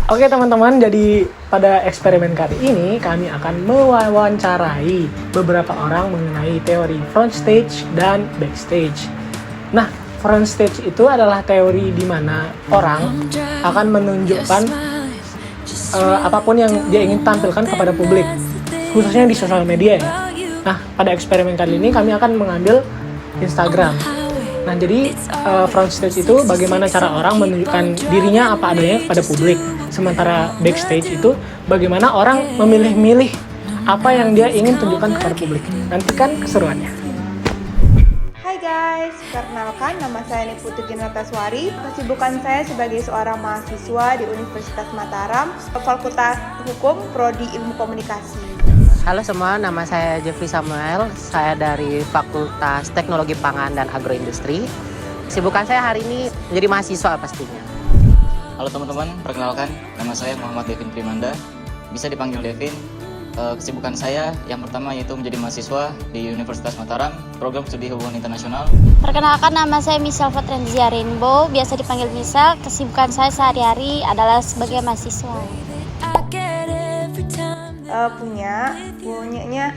Oke teman-teman, jadi pada eksperimen kali ini kami akan mewawancarai beberapa orang mengenai teori front stage dan backstage. Nah, front stage itu adalah teori di mana orang akan menunjukkan apapun yang dia ingin tampilkan kepada publik, khususnya di sosial media ya. Nah, pada eksperimen kali ini kami akan mengambil Instagram. Nah, jadi front stage itu bagaimana cara orang menunjukkan dirinya apa adanya kepada publik. Sementara backstage itu bagaimana orang memilih-milih apa yang dia ingin tunjukkan kepada publik. Nantikan keseruannya. Hai guys, perkenalkan nama saya Niputu Ginataswari. Kesibukan saya sebagai seorang mahasiswa di Universitas Mataram, Fakultas Hukum, Prodi Ilmu Komunikasi. Halo semua, nama saya Jeffrey Samuel. Saya dari Fakultas Teknologi Pangan dan Agroindustri. Kesibukan saya hari ini menjadi mahasiswa pastinya. Halo teman-teman, perkenalkan nama saya Muhammad Devin Primanda. Bisa dipanggil Devin. Kesibukan saya yang pertama yaitu menjadi mahasiswa di Universitas Mataram, program studi hubungan internasional. Perkenalkan nama saya Michelle Fatrenzia Rainbow, biasa dipanggil Misal. Kesibukan saya sehari-hari adalah sebagai mahasiswa. Punyanya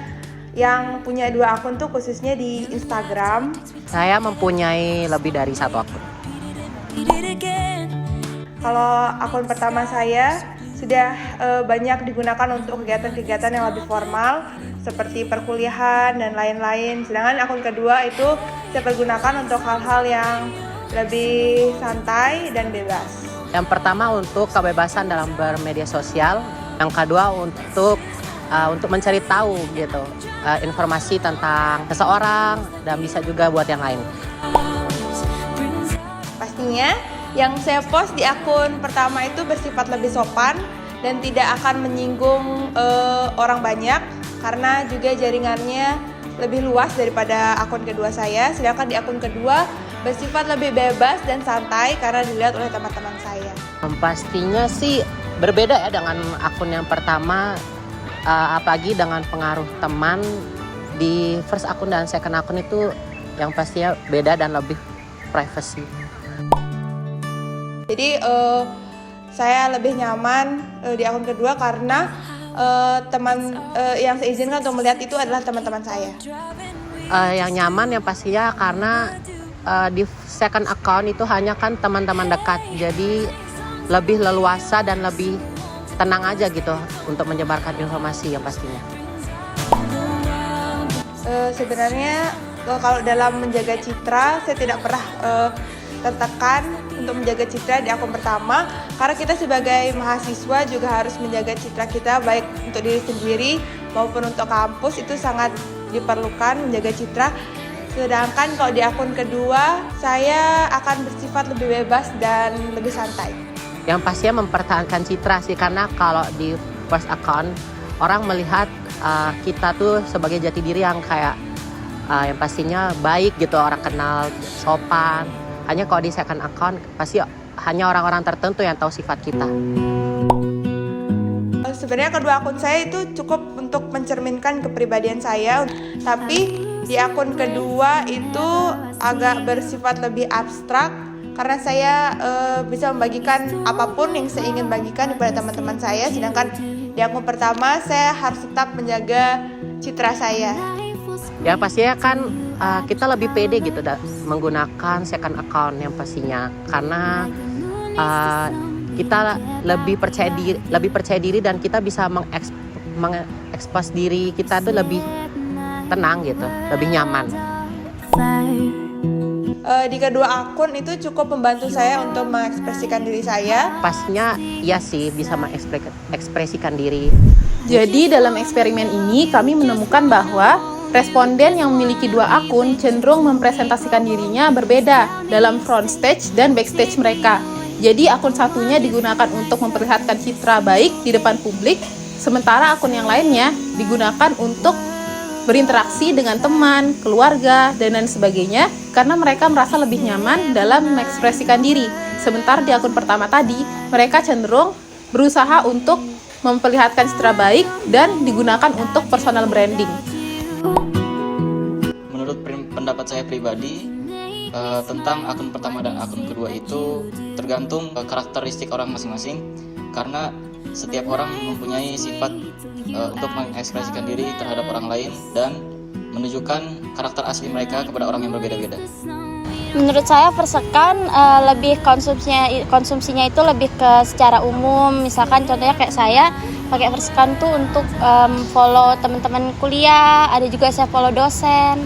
yang punya 2 akun tuh khususnya di Instagram. Saya mempunyai lebih dari 1 akun. Kalau akun pertama saya sudah banyak digunakan untuk kegiatan-kegiatan yang lebih formal seperti perkuliahan dan lain-lain. Sedangkan akun kedua itu saya pergunakan untuk hal-hal yang lebih santai dan bebas. Yang pertama untuk kebebasan dalam bermedia sosial. Yang kedua untuk mencari tahu gitu informasi tentang seseorang dan bisa juga buat yang lain. Pastinya yang saya post di akun pertama itu bersifat lebih sopan dan tidak akan menyinggung orang banyak karena juga jaringannya lebih luas daripada akun kedua saya. Sedangkan di akun kedua bersifat lebih bebas dan santai karena dilihat oleh teman-teman saya. Pastinya sih berbeda ya dengan akun yang pertama, apalagi dengan pengaruh teman. Di first akun dan second akun itu yang pastinya beda dan lebih privacy. Jadi saya lebih nyaman di akun kedua karena yang saya izinkan untuk melihat itu adalah teman-teman saya. Yang nyaman yang pastinya karena di second account itu hanya kan teman-teman dekat, jadi lebih leluasa dan lebih tenang aja gitu untuk menyebarkan informasi yang pastinya. Sebenarnya kalau dalam menjaga citra saya tidak pernah tertekan untuk menjaga citra di akun pertama karena kita sebagai mahasiswa juga harus menjaga citra kita baik untuk diri sendiri maupun untuk kampus, itu sangat diperlukan menjaga citra. Sedangkan kalau di akun kedua saya akan bersifat lebih bebas dan lebih santai. Yang pastinya mempertahankan citra sih, karena kalau di first account orang melihat kita tuh sebagai jati diri yang kayak yang pastinya baik gitu, orang kenal, sopan. Hanya kalau di second account pasti hanya orang-orang tertentu yang tahu sifat kita. Sebenarnya kedua akun saya itu cukup untuk mencerminkan kepribadian saya, tapi di akun kedua itu agak bersifat lebih abstrak karena saya bisa membagikan apapun yang saya ingin bagikan kepada teman-teman saya. Sedangkan di akun pertama saya harus tetap menjaga citra saya. Ya pastinya kan kita lebih pede gitu menggunakan second account yang pastinya, karena kita lebih percaya diri dan kita bisa mengekspos diri kita tuh lebih tenang gitu, lebih nyaman. Di kedua akun itu cukup membantu saya untuk mengekspresikan diri saya. Pastinya iya sih, bisa mengekspresikan diri. Jadi dalam eksperimen ini kami menemukan bahwa responden yang memiliki 2 akun cenderung mempresentasikan dirinya berbeda dalam front stage dan backstage mereka. Jadi akun satunya digunakan untuk memperlihatkan citra baik di depan publik, sementara akun yang lainnya digunakan untuk berinteraksi dengan teman, keluarga, dan lain sebagainya karena mereka merasa lebih nyaman dalam mengekspresikan diri. Sementara di akun pertama tadi, mereka cenderung berusaha untuk memperlihatkan citra baik dan digunakan untuk personal branding. Menurut pendapat saya pribadi, tentang akun pertama dan akun kedua itu tergantung karakteristik orang masing-masing. karena setiap orang mempunyai sifat untuk mengekspresikan diri terhadap orang lain dan menunjukkan karakter asli mereka kepada orang yang berbeda-beda. Menurut saya first account lebih konsumsinya itu lebih ke secara umum. Misalkan contohnya kayak saya pakai first account tuh untuk follow teman-teman kuliah, ada juga saya follow dosen.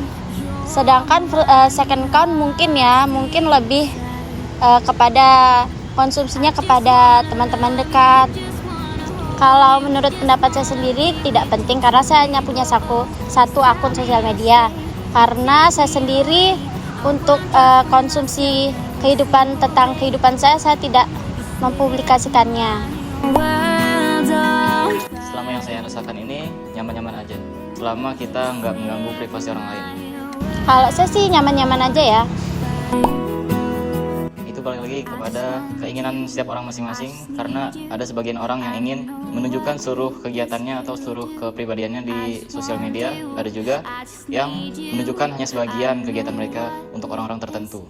Sedangkan second account mungkin lebih kepada konsumsinya kepada teman-teman dekat. Kalau menurut pendapat saya sendiri tidak penting karena saya hanya punya satu akun sosial media. Karena saya sendiri untuk konsumsi tentang kehidupan saya tidak mempublikasikannya. Selama yang saya rasakan ini nyaman-nyaman aja, selama kita nggak mengganggu privasi orang lain. Kalau saya sih nyaman-nyaman aja ya. Itu balik lagi kepada keinginan setiap orang masing-masing, karena ada sebagian orang yang ingin menunjukkan seluruh kegiatannya atau seluruh kepribadiannya di sosial media. Ada juga yang menunjukkan hanya sebagian kegiatan mereka untuk orang-orang tertentu.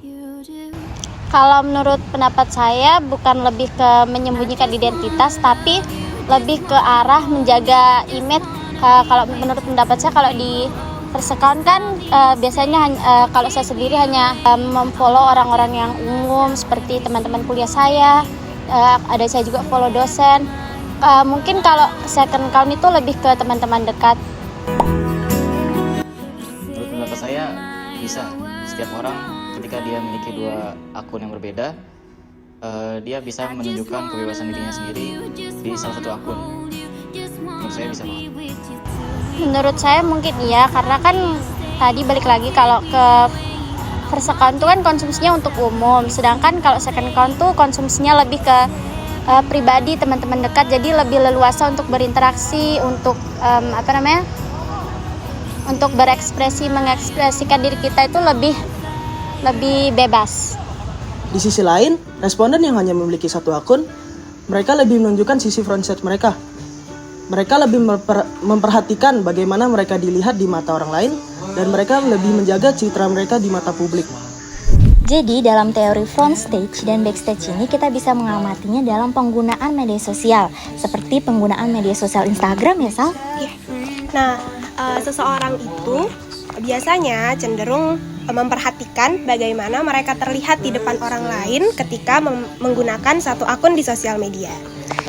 Kalau menurut pendapat saya bukan lebih ke menyembunyikan identitas, tapi lebih ke arah menjaga image. Kalau menurut pendapat saya, kalau di first account kan biasanya kalau saya sendiri hanya memfollow orang-orang yang umum seperti teman-teman kuliah saya. Ada saya juga follow dosen. Mungkin kalau second account itu lebih ke teman-teman dekat. Menurut pendapat saya bisa, setiap orang ketika dia memiliki dua akun yang berbeda, dia bisa menunjukkan kebebasan dirinya sendiri di salah satu akun. Menurut saya bisa banget. Menurut saya mungkin iya, karena kan tadi balik lagi kalau ke first account itu kan konsumsinya untuk umum, sedangkan kalau second account tuh konsumsinya lebih ke pribadi teman-teman dekat, jadi lebih leluasa untuk berinteraksi, untuk untuk mengekspresikan diri kita itu lebih bebas. Di sisi lain, responden yang hanya memiliki satu akun, mereka lebih menunjukkan sisi frontstage mereka. Mereka lebih memperhatikan bagaimana mereka dilihat di mata orang lain, dan mereka lebih menjaga citra mereka di mata publik. Jadi dalam teori front stage dan backstage ini kita bisa mengamatinya dalam penggunaan media sosial, seperti penggunaan media sosial Instagram ya Sal? Iya. Nah, seseorang itu biasanya cenderung memperhatikan bagaimana mereka terlihat di depan orang lain ketika menggunakan satu akun di sosial media.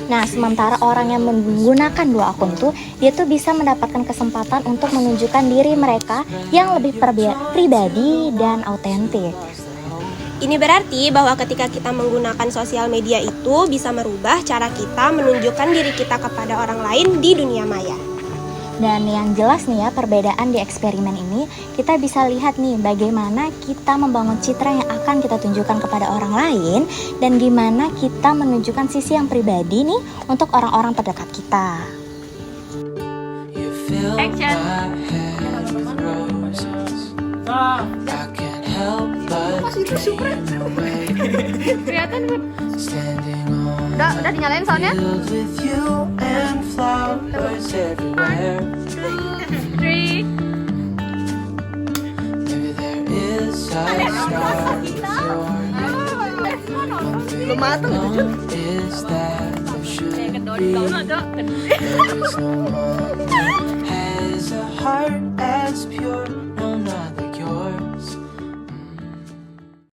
Nah, sementara orang yang menggunakan dua akun tuh, dia tuh bisa mendapatkan kesempatan untuk menunjukkan diri mereka yang lebih pribadi dan autentik. Ini berarti bahwa ketika kita menggunakan sosial media itu bisa merubah cara kita menunjukkan diri kita kepada orang lain di dunia maya. Dan yang jelas nih ya, perbedaan di eksperimen ini kita bisa lihat nih bagaimana kita membangun citra yang akan kita tunjukkan kepada orang lain, dan gimana kita menunjukkan sisi yang pribadi nih untuk orang-orang terdekat kita. Action. Kelihatan kan? Udah dinyalain soundnya? 3. Belum matang itu. Has a heart as pure